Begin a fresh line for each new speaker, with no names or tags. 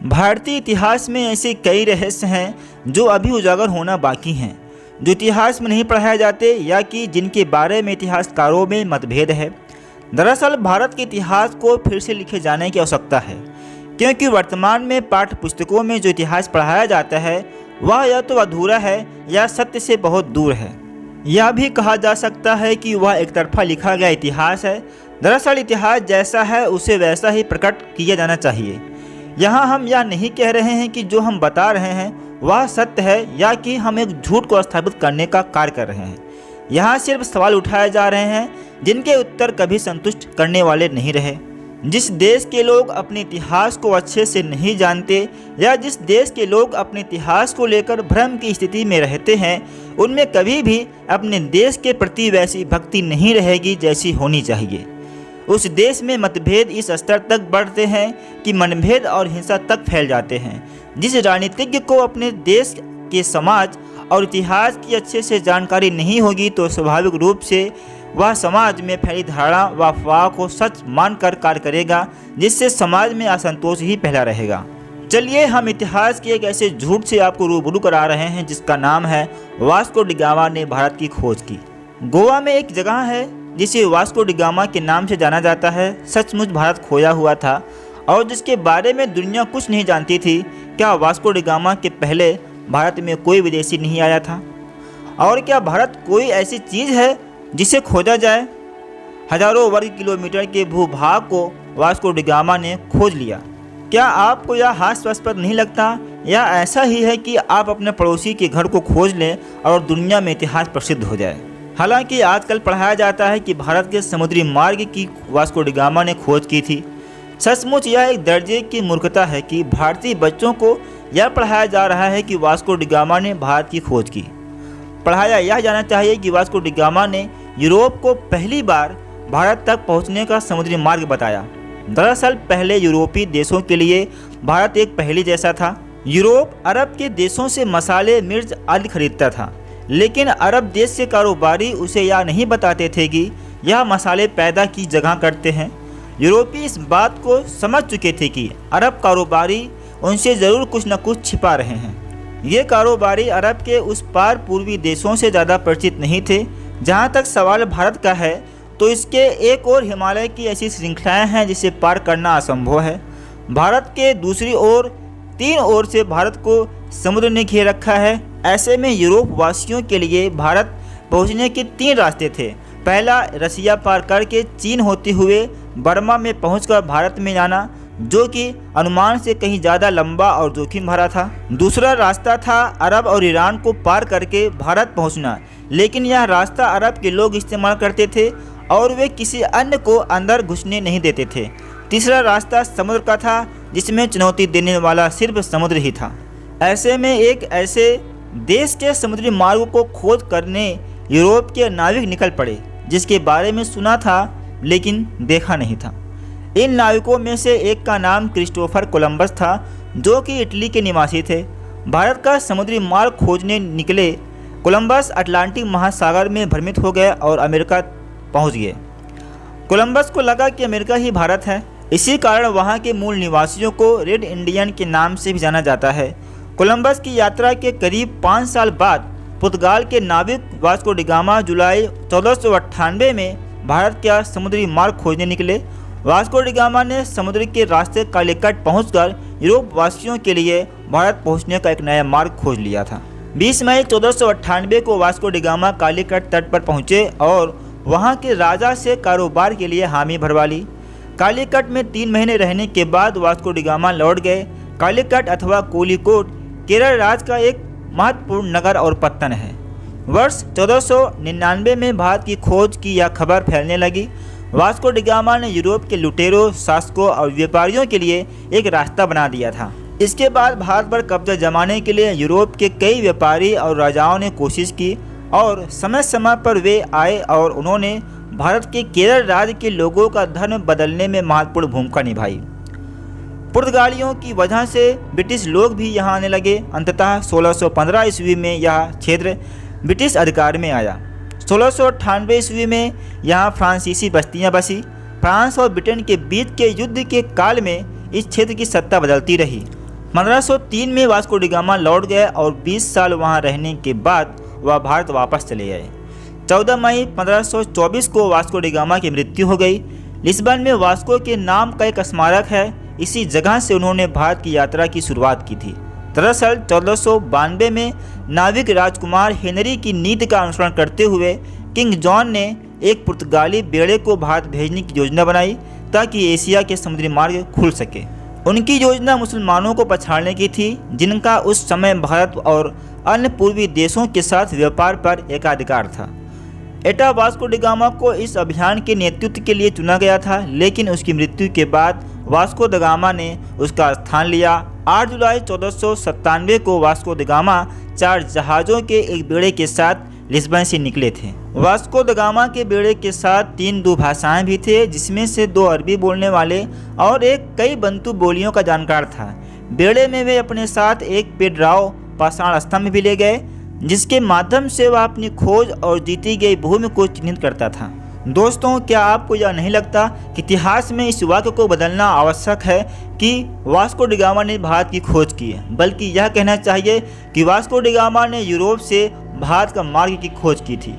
भारतीय इतिहास में ऐसे कई रहस्य हैं जो अभी उजागर होना बाकी हैं, जो इतिहास में नहीं पढ़ाए जाते या कि जिनके बारे में इतिहासकारों में मतभेद है। दरअसल भारत के इतिहास को फिर से लिखे जाने की आवश्यकता है, क्योंकि वर्तमान में पाठ्य पुस्तकों में जो इतिहास पढ़ाया जाता है वह या तो अधूरा है या सत्य से बहुत दूर है। यह भी कहा जा सकता है कि वह एक तरफा लिखा गया इतिहास है। दरअसल इतिहास जैसा है उसे वैसा ही प्रकट किया जाना चाहिए। यहाँ हम यह नहीं कह रहे हैं कि जो हम बता रहे हैं वह सत्य है या कि हम एक झूठ को स्थापित करने का कार्य कर रहे हैं। यहाँ सिर्फ सवाल उठाए जा रहे हैं जिनके उत्तर कभी संतुष्ट करने वाले नहीं रहे। जिस देश के लोग अपने इतिहास को अच्छे से नहीं जानते या जिस देश के लोग अपने इतिहास को लेकर भ्रम की स्थिति में रहते हैं, उनमें कभी भी अपने देश के प्रति वैसी भक्ति नहीं रहेगी जैसी होनी चाहिए। उस देश में मतभेद इस स्तर तक बढ़ते हैं कि मनभेद और हिंसा तक फैल जाते हैं। जिस राजनीतिज्ञ को अपने देश के समाज और इतिहास की अच्छे से जानकारी नहीं होगी तो स्वाभाविक रूप से वह समाज में फैली धारणा व अफवाह को सच मानकर कार्य करेगा, जिससे समाज में असंतोष ही फैला रहेगा। चलिए हम इतिहास के एक ऐसे झूठ से आपको रूबरू करा रहे हैं जिसका नाम है वास्को डी गामा ने भारत की खोज की। गोवा में एक जगह है जिसे वास्को डी गामा के नाम से जाना जाता है। सचमुच भारत खोया हुआ था और जिसके बारे में दुनिया कुछ नहीं जानती थी। क्या वास्को डी गामा के पहले भारत में कोई विदेशी नहीं आया था? और क्या भारत कोई ऐसी चीज़ है जिसे खोजा जाए? हजारों वर्ग किलोमीटर के भूभाग को वास्को डी गामा ने खोज लिया। क्या आपको यह हास्यास्पद नहीं लगता? या ऐसा ही है कि आप अपने पड़ोसी के घर को खोज लें और दुनिया में इतिहास प्रसिद्ध हो जाए? हालांकि आजकल पढ़ाया जाता है कि भारत के समुद्री मार्ग की वास्को डी गामा ने खोज की थी। सचमुच यह एक दर्जे की मूर्खता है कि भारतीय बच्चों को यह पढ़ाया जा रहा है कि वास्को डी गामा ने भारत की खोज की। पढ़ाया यह जाना चाहिए कि वास्को डी गामा ने यूरोप को पहली बार भारत तक पहुंचने का समुद्री मार्ग बताया। दरअसल पहले यूरोपीय देशों के लिए भारत एक पहेली जैसा था। यूरोप अरब के देशों से मसाले, मिर्च आदि खरीदता था, लेकिन अरब देश के कारोबारी उसे यह नहीं बताते थे कि यह मसाले पैदा की जगह करते हैं। यूरोपीय इस बात को समझ चुके थे कि अरब कारोबारी उनसे ज़रूर कुछ न कुछ छिपा रहे हैं। ये कारोबारी अरब के उस पार पूर्वी देशों से ज़्यादा परिचित नहीं थे। जहाँ तक सवाल भारत का है तो इसके एक और हिमालय की ऐसी श्रृंखलाएँ हैं जिसे पार करना असंभव है। भारत के दूसरी ओर 3 ओर से भारत को समुद्र ने घेर रखा है। ऐसे में यूरोप वासियों के लिए भारत पहुंचने के 3 रास्ते थे। पहला, रसिया पार करके चीन होते हुए बर्मा में पहुंचकर भारत में जाना, जो कि अनुमान से कहीं ज़्यादा लंबा और जोखिम भरा था। दूसरा रास्ता था अरब और ईरान को पार करके भारत पहुंचना, लेकिन यह रास्ता अरब के लोग इस्तेमाल करते थे और वे किसी अन्य को अंदर घुसने नहीं देते थे। तीसरा रास्ता समुद्र का था, जिसमें चुनौती देने वाला सिर्फ समुद्र ही था। ऐसे में एक ऐसे देश के समुद्री मार्ग को खोज करने यूरोप के नाविक निकल पड़े, जिसके बारे में सुना था लेकिन देखा नहीं था। इन नाविकों में से एक का नाम क्रिस्टोफर कोलंबस था, जो कि इटली के निवासी थे। भारत का समुद्री मार्ग खोजने निकले कोलंबस अटलांटिक महासागर में भ्रमित हो गए और अमेरिका पहुंच गए। कोलंबस को लगा कि अमेरिका ही भारत है। इसी कारण वहां के मूल निवासियों को रेड इंडियन के नाम से भी जाना जाता है। कोलंबस की यात्रा के करीब 5 साल बाद पुर्तगाल के नाविक वास्को डी गामा जुलाई 1498 में भारत का समुद्री मार्ग खोजने निकले। वास्को डी गामा ने समुद्र के रास्ते कालीकट पहुंचकर यूरोप वासियों के लिए भारत पहुंचने का एक नया मार्ग खोज लिया था। 20 मई 1498 को वास्को डी गामा कालीकट तट पर पहुंचे और वहां के राजा से कारोबार के लिए हामी भरवा ली। कालीकट में 3 महीने रहने के बाद वास्को डी गामा लौट गए। कालीकट अथवा कोलिकोट केरल राज्य का एक महत्वपूर्ण नगर और पत्तन है। वर्ष 1499 में भारत की खोज की यह खबर फैलने लगी। वास्को डी गामा ने यूरोप के लुटेरों, शासकों और व्यापारियों के लिए एक रास्ता बना दिया था। इसके बाद भारत पर कब्जा जमाने के लिए यूरोप के कई व्यापारी और राजाओं ने कोशिश की और समय समय पर वे आए और उन्होंने भारत के केरल राज्य के लोगों का धर्म बदलने में महत्वपूर्ण भूमिका निभाई। पुर्तगालियों की वजह से ब्रिटिश लोग भी यहाँ आने लगे। अंततः 1615 ईस्वी में यह क्षेत्र ब्रिटिश अधिकार में आया। 1698 ईस्वी में यहाँ फ्रांसीसी बस्तियाँ बसी। फ्रांस और ब्रिटेन के बीच के युद्ध के काल में इस क्षेत्र की सत्ता बदलती रही। 1503 में वास्को डी गामा लौट गए और 20 साल वहां रहने के बाद वह भारत वापस चले गए। 14 मई 1524 को वास्को डी गामा की मृत्यु हो गई। लिस्बन में वास्को के नाम का एक स्मारक है। इसी जगह से उन्होंने भारत की यात्रा की शुरुआत की थी। दरअसल 1492 में नाविक राजकुमार हेनरी की नीति का अनुसरण करते हुए किंग जॉन ने एक पुर्तगाली बेड़े को भारत भेजने की योजना बनाई ताकि एशिया के समुद्री मार्ग खुल सके। उनकी योजना मुसलमानों को पछाड़ने की थी, जिनका उस समय भारत और अन्य पूर्वी देशों के साथ व्यापार पर एकाधिकार था। एटा वास्को डी गामा को इस अभियान के नेतृत्व के लिए चुना गया था, लेकिन उसकी मृत्यु के बाद वास्को द गामा ने उसका स्थान लिया। 8 जुलाई 1497 को वास्को द गामा 4 जहाज़ों के एक बेड़े के साथ लिस्बन से निकले थे। वास्को द गामा के बेड़े के साथ 3 भाषाएं भी थे, जिसमें से 2 अरबी बोलने वाले और एक कई बंतु बोलियों का जानकार था। बेड़े में वे अपने साथ एक पेड्राओ पाषाण स्तंभ भी ले गए, जिसके माध्यम से वह अपनी खोज और जीती गई भूमि को चिन्हित करता था। दोस्तों, क्या आपको यह नहीं लगता कि इतिहास में इस वाक्य को बदलना आवश्यक है कि वास्को डी गामा ने भारत की खोज की है, बल्कि यह कहना चाहिए कि वास्को डी गामा ने यूरोप से भारत का मार्ग की खोज की थी।